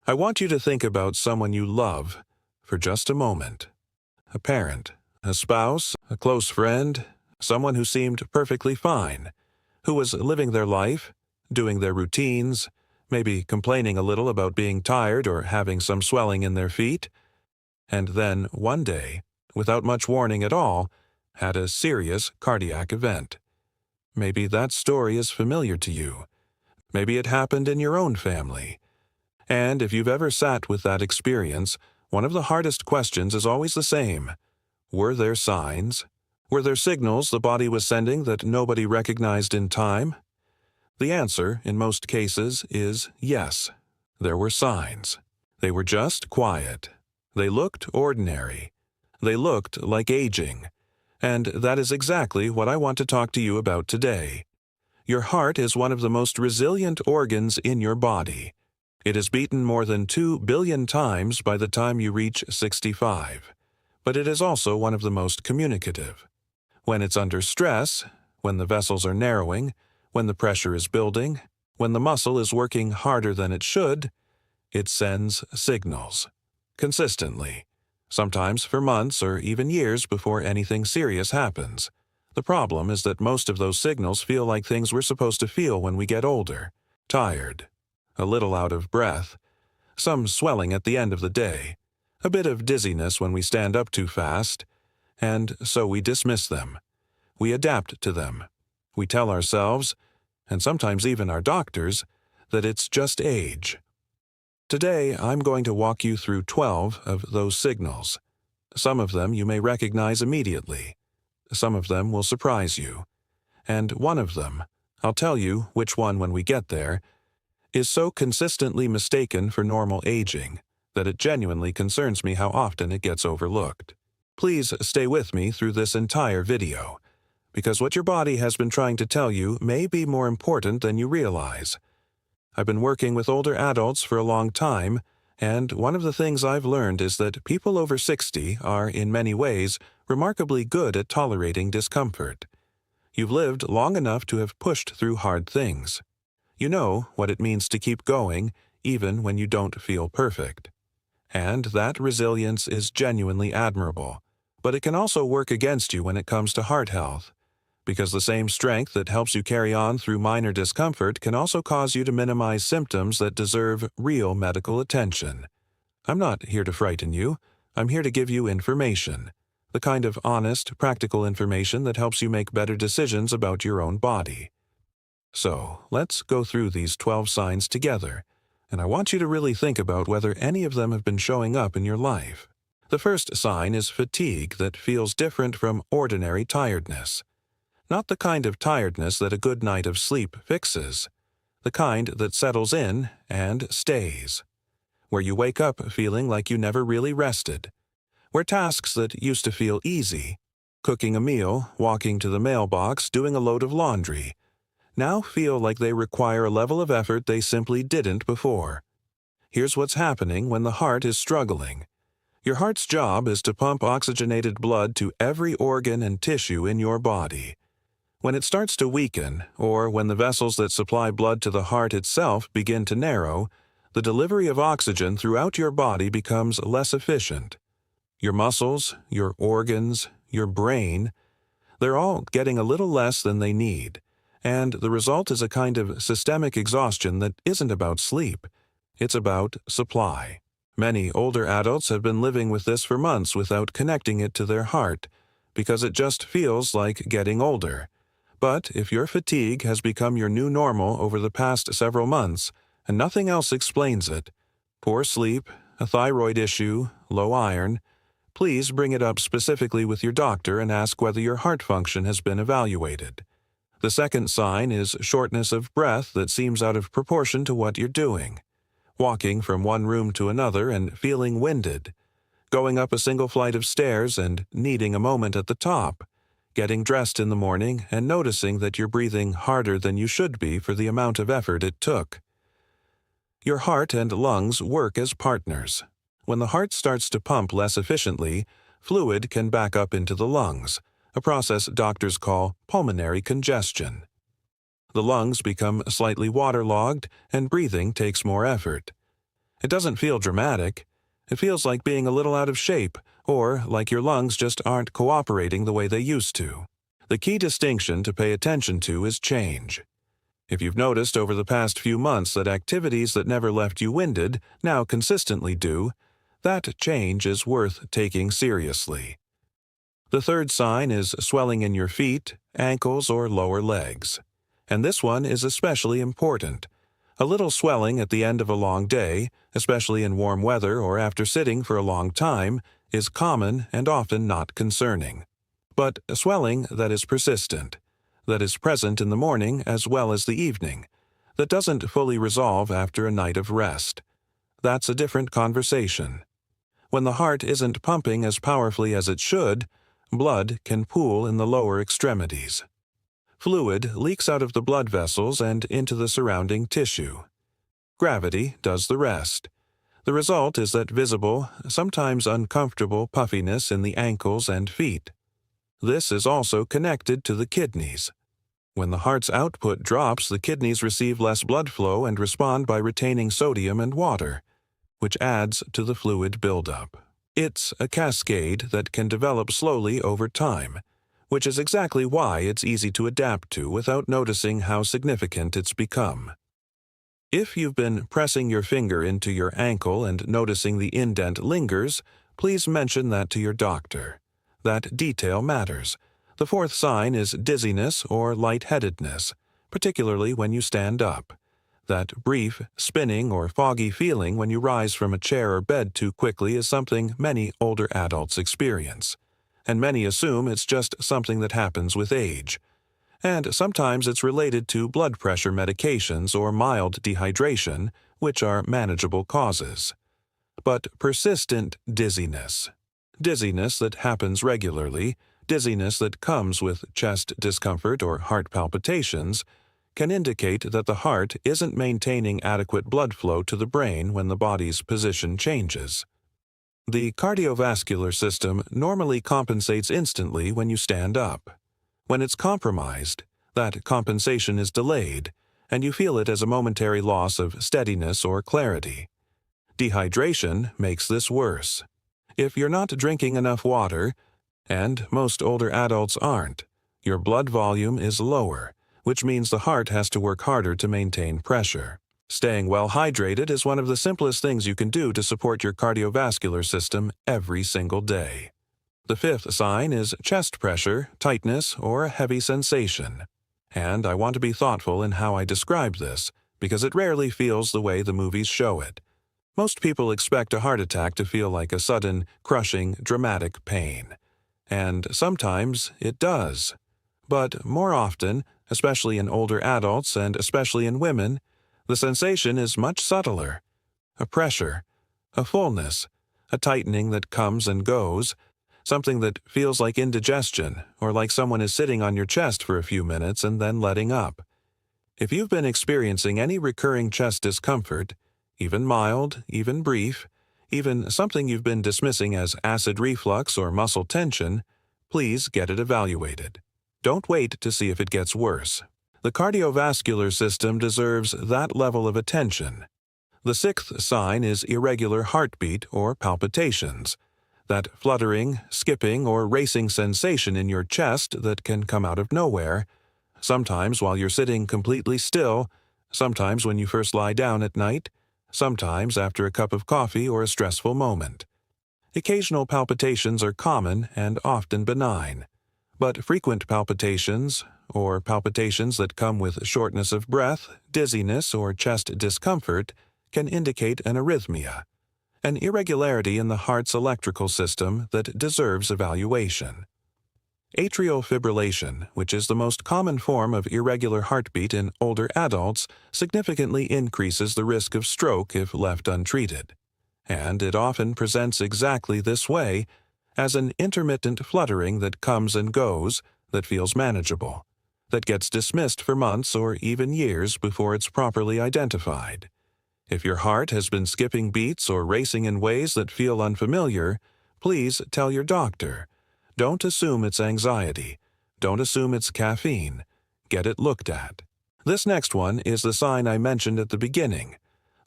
I want you to think about someone you love for just a moment. A parent, a spouse, a close friend, someone who seemed perfectly fine, who was living their life, doing their routines, maybe complaining a little about being tired or having some swelling in their feet, and then one day, without much warning at all, had a serious cardiac event. Maybe that story is familiar to you. Maybe it happened in your own family. And if you've ever sat with that experience, one of the hardest questions is always the same. Were there signs? Were there signals the body was sending that nobody recognized in time? The answer, in most cases, is yes. There were signs. They were just quiet. They looked ordinary. They looked like aging. And that is exactly what I want to talk to you about today. Your heart is one of the most resilient organs in your body. It is beaten more than 2 billion times by the time you reach 65. But it is also one of the most communicative. When it's under stress, when the vessels are narrowing, when the pressure is building, when the muscle is working harder than it should, it sends signals. Consistently. Sometimes for months or even years before anything serious happens. The problem is that most of those signals feel like things we're supposed to feel when we get older. Tired. A little out of breath. Some swelling at the end of the day. A bit of dizziness when we stand up too fast. And so we dismiss them. We adapt to them. We tell ourselves, and sometimes even our doctors, that it's just age. Today, I'm going to walk you through 12 of those signals. Some of them you may recognize immediately. Some of them will surprise you. And one of them, I'll tell you which one when we get there, is so consistently mistaken for normal aging that it genuinely concerns me how often it gets overlooked. Please stay with me through this entire video, because what your body has been trying to tell you may be more important than you realize. I've been working with older adults for a long time, and one of the things I've learned is that people over 60 are, in many ways, remarkably good at tolerating discomfort. You've lived long enough to have pushed through hard things. You know what it means to keep going, even when you don't feel perfect. And that resilience is genuinely admirable, but it can also work against you when it comes to heart health, because the same strength that helps you carry on through minor discomfort can also cause you to minimize symptoms that deserve real medical attention. I'm not here to frighten you. I'm here to give you information, the kind of honest, practical information that helps you make better decisions about your own body. So, let's go through these 12 signs together, and I want you to really think about whether any of them have been showing up in your life. The first sign is fatigue that feels different from ordinary tiredness. Not the kind of tiredness that a good night of sleep fixes. The kind that settles in and stays. Where you wake up feeling like you never really rested. Where tasks that used to feel easy, cooking a meal, walking to the mailbox, doing a load of laundry, now feel like they require a level of effort they simply didn't before. Here's what's happening when the heart is struggling. Your heart's job is to pump oxygenated blood to every organ and tissue in your body. When it starts to weaken, or when the vessels that supply blood to the heart itself begin to narrow, the delivery of oxygen throughout your body becomes less efficient. Your muscles, your organs, your brain, they're all getting a little less than they need. And the result is a kind of systemic exhaustion that isn't about sleep. It's about supply. Many older adults have been living with this for months without connecting it to their heart, because it just feels like getting older. But if your fatigue has become your new normal over the past several months, and nothing else explains it, poor sleep, a thyroid issue, low iron, please bring it up specifically with your doctor and ask whether your heart function has been evaluated. The second sign is shortness of breath that seems out of proportion to what you're doing. Walking from one room to another and feeling winded. Going up a single flight of stairs and needing a moment at the top. Getting dressed in the morning and noticing that you're breathing harder than you should be for the amount of effort it took. Your heart and lungs work as partners. When the heart starts to pump less efficiently, fluid can back up into the lungs, a process doctors call pulmonary congestion. The lungs become slightly waterlogged and breathing takes more effort. It doesn't feel dramatic. It feels like being a little out of shape, or like your lungs just aren't cooperating the way they used to. The key distinction to pay attention to is change. If you've noticed over the past few months that activities that never left you winded now consistently do, that change is worth taking seriously. The third sign is swelling in your feet, ankles, or lower legs. And this one is especially important. A little swelling at the end of a long day, especially in warm weather or after sitting for a long time, is common and often not concerning. But a swelling that is persistent, that is present in the morning as well as the evening, that doesn't fully resolve after a night of rest, that's a different conversation. When the heart isn't pumping as powerfully as it should, blood can pool in the lower extremities. Fluid leaks out of the blood vessels and into the surrounding tissue. Gravity does the rest. The result is that visible, sometimes uncomfortable puffiness in the ankles and feet. This is also connected to the kidneys. When the heart's output drops, the kidneys receive less blood flow and respond by retaining sodium and water, which adds to the fluid buildup. It's a cascade that can develop slowly over time, which is exactly why it's easy to adapt to without noticing how significant it's become. If you've been pressing your finger into your ankle and noticing the indent lingers, please mention that to your doctor. That detail matters. The fourth sign is dizziness or lightheadedness, particularly when you stand up. That brief, spinning, or foggy feeling when you rise from a chair or bed too quickly is something many older adults experience. And many assume it's just something that happens with age. And sometimes it's related to blood pressure medications or mild dehydration, which are manageable causes. But persistent dizziness that happens regularly, dizziness that comes with chest discomfort or heart palpitations, can indicate that the heart isn't maintaining adequate blood flow to the brain when the body's position changes. The cardiovascular system normally compensates instantly when you stand up. When it's compromised, that compensation is delayed, and you feel it as a momentary loss of steadiness or clarity. Dehydration makes this worse. If you're not drinking enough water, and most older adults aren't, your blood volume is lower, which means the heart has to work harder to maintain pressure. Staying well hydrated is one of the simplest things you can do to support your cardiovascular system every single day. The fifth sign is chest pressure, tightness, or a heavy sensation. And I want to be thoughtful in how I describe this, because it rarely feels the way the movies show it. Most people expect a heart attack to feel like a sudden, crushing, dramatic pain. And sometimes it does. But more often, especially in older adults and especially in women, the sensation is much subtler. A pressure, a fullness, a tightening that comes and goes, something that feels like indigestion or like someone is sitting on your chest for a few minutes and then letting up. If you've been experiencing any recurring chest discomfort, even mild, even brief, even something you've been dismissing as acid reflux or muscle tension, please get it evaluated. Don't wait to see if it gets worse. The cardiovascular system deserves that level of attention. The sixth sign is irregular heartbeat or palpitations, that fluttering, skipping, or racing sensation in your chest that can come out of nowhere, sometimes while you're sitting completely still, sometimes when you first lie down at night, sometimes after a cup of coffee or a stressful moment. Occasional palpitations are common and often benign, but frequent palpitations, or palpitations that come with shortness of breath, dizziness, or chest discomfort, can indicate an arrhythmia, an irregularity in the heart's electrical system that deserves evaluation. Atrial fibrillation, which is the most common form of irregular heartbeat in older adults, significantly increases the risk of stroke if left untreated. And it often presents exactly this way, as an intermittent fluttering that comes and goes, that feels manageable, that gets dismissed for months or even years before it's properly identified. If your heart has been skipping beats or racing in ways that feel unfamiliar, please tell your doctor. Don't assume it's anxiety. Don't assume it's caffeine. Get it looked at. This next one is the sign I mentioned at the beginning.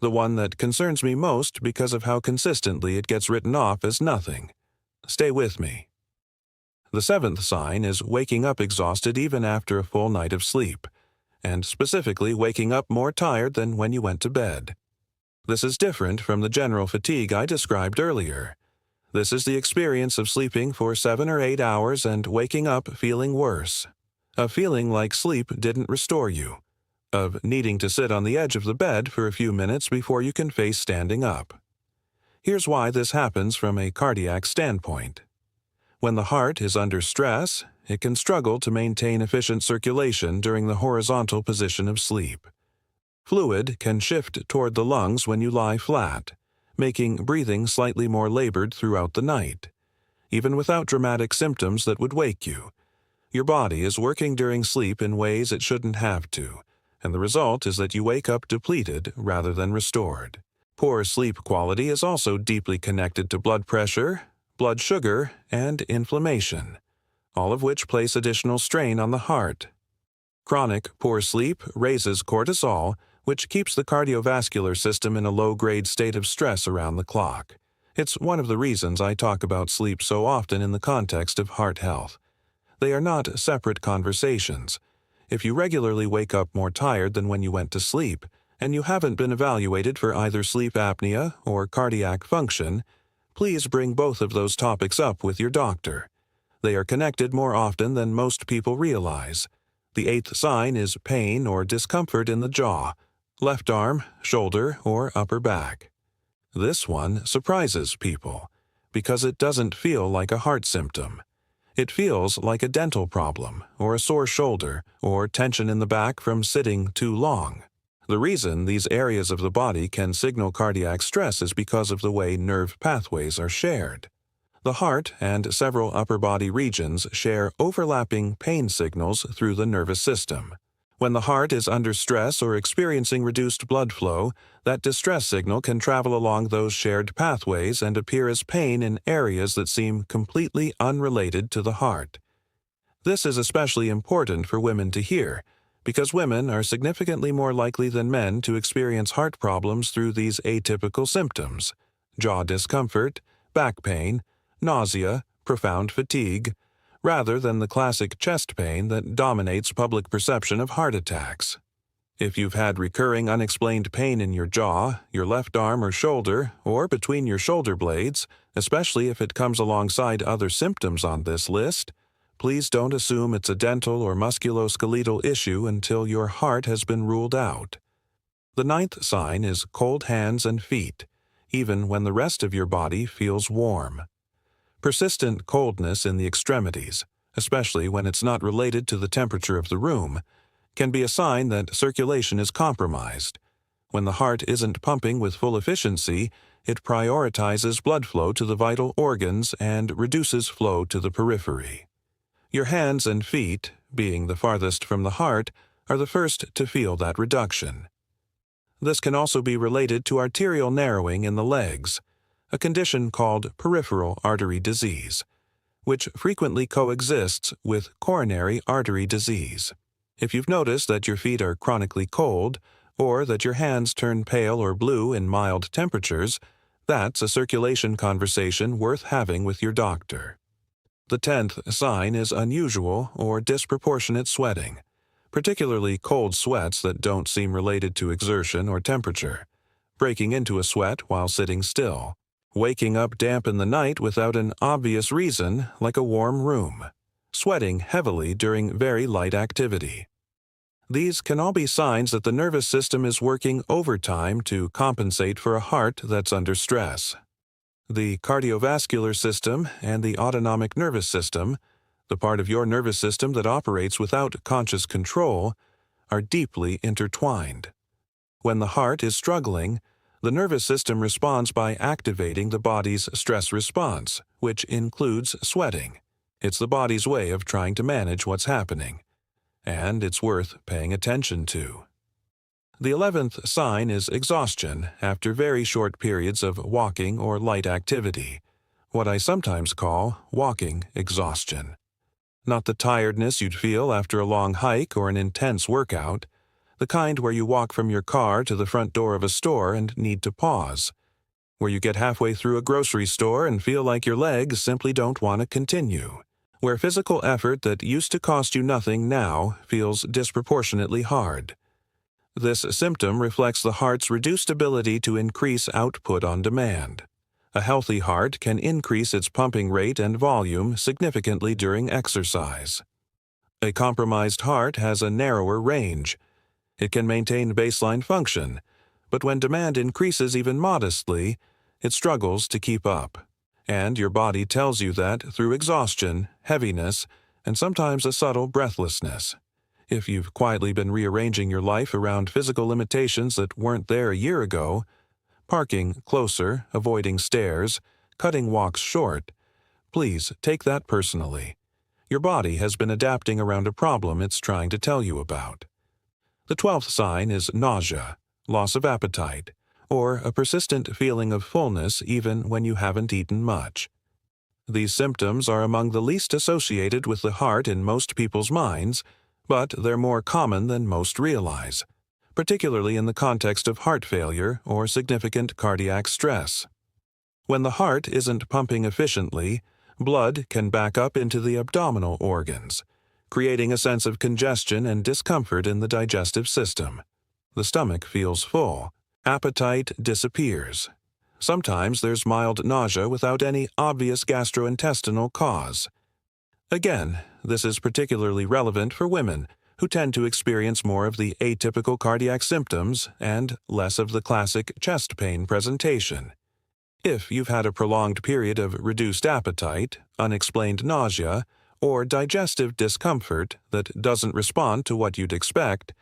the one that concerns me most because of how consistently it gets written off as nothing. Stay with me. The seventh sign is waking up exhausted even after a full night of sleep, and specifically waking up more tired than when you went to bed. This is different from the general fatigue I described earlier. This is the experience of sleeping for 7 or 8 hours and waking up feeling worse, of feeling like sleep didn't restore you, of needing to sit on the edge of the bed for a few minutes before you can face standing up. Here's why this happens from a cardiac standpoint. When the heart is under stress, it can struggle to maintain efficient circulation during the horizontal position of sleep. Fluid can shift toward the lungs when you lie flat, making breathing slightly more labored throughout the night. Even without dramatic symptoms that would wake you, your body is working during sleep in ways it shouldn't have to, and the result is that you wake up depleted rather than restored. Poor sleep quality is also deeply connected to blood pressure, blood sugar, and inflammation, all of which place additional strain on the heart. Chronic poor sleep raises cortisol, which keeps the cardiovascular system in a low-grade state of stress around the clock. It's one of the reasons I talk about sleep so often in the context of heart health. They are not separate conversations. If you regularly wake up more tired than when you went to sleep, and you haven't been evaluated for either sleep apnea or cardiac function, please bring both of those topics up with your doctor. They are connected more often than most people realize. The eighth sign is pain or discomfort in the jaw, left arm, shoulder, or upper back. This one surprises people because it doesn't feel like a heart symptom. It feels like a dental problem, or a sore shoulder, or tension in the back from sitting too long. The reason these areas of the body can signal cardiac stress is because of the way nerve pathways are shared. The heart and several upper body regions share overlapping pain signals through the nervous system. When the heart is under stress or experiencing reduced blood flow, that distress signal can travel along those shared pathways and appear as pain in areas that seem completely unrelated to the heart. This is especially important for women to hear, because women are significantly more likely than men to experience heart problems through these atypical symptoms: jaw discomfort, back pain, nausea, profound fatigue, rather than the classic chest pain that dominates public perception of heart attacks. If you've had recurring unexplained pain in your jaw, your left arm or shoulder, or between your shoulder blades, especially if it comes alongside other symptoms on this list, please don't assume it's a dental or musculoskeletal issue until your heart has been ruled out. The ninth sign is cold hands and feet, even when the rest of your body feels warm. Persistent coldness in the extremities, especially when it's not related to the temperature of the room, can be a sign that circulation is compromised. When the heart isn't pumping with full efficiency, it prioritizes blood flow to the vital organs and reduces flow to the periphery. Your hands and feet, being the farthest from the heart, are the first to feel that reduction. This can also be related to arterial narrowing in the legs, a condition called peripheral artery disease, which frequently coexists with coronary artery disease. If you've noticed that your feet are chronically cold, or that your hands turn pale or blue in mild temperatures, that's a circulation conversation worth having with your doctor. The 10th sign is unusual or disproportionate sweating, particularly cold sweats that don't seem related to exertion or temperature, breaking into a sweat while sitting still, waking up damp in the night without an obvious reason like a warm room, sweating heavily during very light activity. These can all be signs that the nervous system is working overtime to compensate for a heart that's under stress. The cardiovascular system and the autonomic nervous system, the part of your nervous system that operates without conscious control, are deeply intertwined. When the heart is struggling, the nervous system responds by activating the body's stress response, which includes sweating. It's the body's way of trying to manage what's happening, and it's worth paying attention to. The 11th sign is exhaustion after very short periods of walking or light activity, what I sometimes call walking exhaustion. Not the tiredness you'd feel after a long hike or an intense workout. The kind where you walk from your car to the front door of a store and need to pause. Where you get halfway through a grocery store and feel like your legs simply don't want to continue. Where physical effort that used to cost you nothing now feels disproportionately hard. This symptom reflects the heart's reduced ability to increase output on demand. A healthy heart can increase its pumping rate and volume significantly during exercise. A compromised heart has a narrower range. It can maintain baseline function, but when demand increases even modestly, it struggles to keep up. And your body tells you that through exhaustion, heaviness, and sometimes a subtle breathlessness. If you've quietly been rearranging your life around physical limitations that weren't there a year ago, parking closer, avoiding stairs, cutting walks short, please take that personally. Your body has been adapting around a problem it's trying to tell you about. The 12th sign is nausea, loss of appetite, or a persistent feeling of fullness even when you haven't eaten much. These symptoms are among the least associated with the heart in most people's minds, but they're more common than most realize, particularly in the context of heart failure or significant cardiac stress. When the heart isn't pumping efficiently, blood can back up into the abdominal organs, creating a sense of congestion and discomfort in the digestive system. The stomach feels full. Appetite disappears. Sometimes there's mild nausea without any obvious gastrointestinal cause. Again, this is particularly relevant for women, who tend to experience more of the atypical cardiac symptoms and less of the classic chest pain presentation. If you've had a prolonged period of reduced appetite, unexplained nausea, or digestive discomfort that doesn't respond to what you'd expect,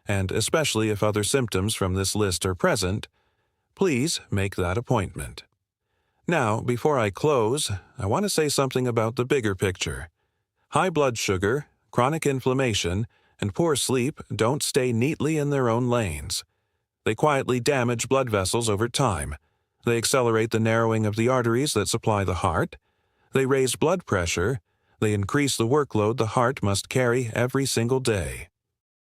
and especially if other symptoms from this list are present, please make that appointment. Now, before I close, I want to say something about the bigger picture. High blood sugar, chronic inflammation, and poor sleep don't stay neatly in their own lanes. They quietly damage blood vessels over time. They accelerate the narrowing of the arteries that supply the heart. They raise blood pressure. They increase the workload the heart must carry every single day.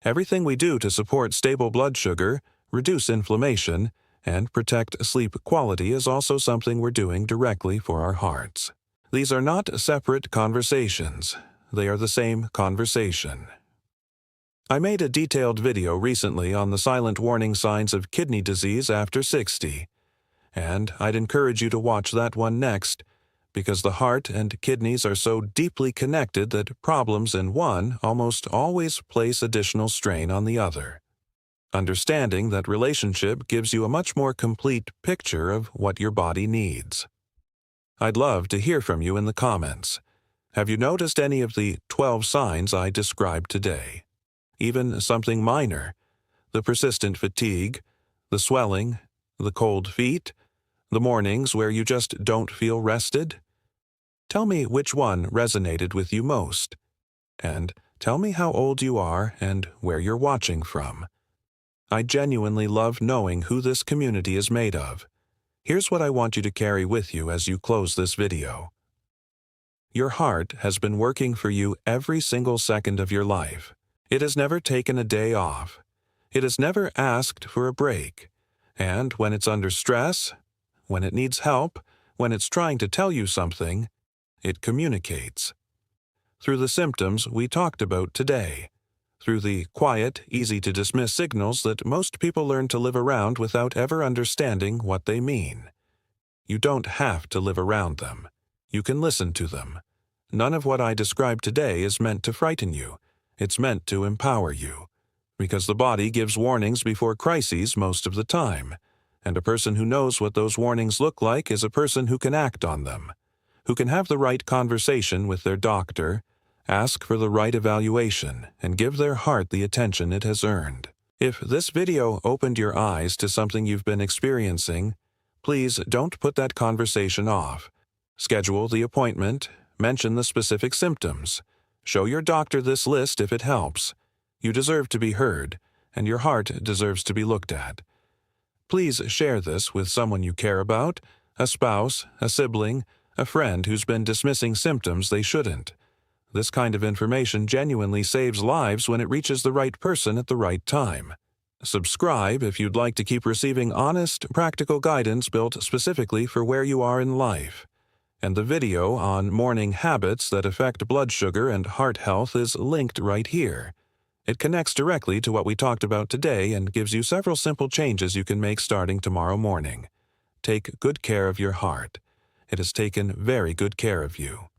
Everything we do to support stable blood sugar, reduce inflammation, and protect sleep quality is also something we're doing directly for our hearts. These are not separate conversations. They are the same conversation. I made a detailed video recently on the silent warning signs of kidney disease after 60, and I'd encourage you to watch that one next, because the heart and kidneys are so deeply connected that problems in one almost always place additional strain on the other. Understanding that relationship gives you a much more complete picture of what your body needs. I'd love to hear from you in the comments. Have you noticed any of the 12 signs I described today? Even something minor, the persistent fatigue, the swelling, the cold feet, the mornings where you just don't feel rested? Tell me which one resonated with you most. And tell me how old you are and where you're watching from. I genuinely love knowing who this community is made of. Here's what I want you to carry with you as you close this video. Your heart has been working for you every single second of your life. It has never taken a day off. It has never asked for a break. And when it's under stress, when it needs help, when it's trying to tell you something, it communicates. Through the symptoms we talked about today, through the quiet, easy-to-dismiss signals that most people learn to live around without ever understanding what they mean. You don't have to live around them. You can listen to them. None of what I described today is meant to frighten you. It's meant to empower you. Because the body gives warnings before crises most of the time, and a person who knows what those warnings look like is a person who can act on them, who can have the right conversation with their doctor, ask for the right evaluation, and give their heart the attention it has earned. If this video opened your eyes to something you've been experiencing, please don't put that conversation off. Schedule the appointment, mention the specific symptoms. Show your doctor this list if it helps. You deserve to be heard, and your heart deserves to be looked at. Please share this with someone you care about, a spouse, a sibling, a friend who's been dismissing symptoms they shouldn't. This kind of information genuinely saves lives when it reaches the right person at the right time. Subscribe if you'd like to keep receiving honest, practical guidance built specifically for where you are in life. And the video on morning habits that affect blood sugar and heart health is linked right here. It connects directly to what we talked about today and gives you several simple changes you can make starting tomorrow morning. Take good care of your heart. It has taken very good care of you.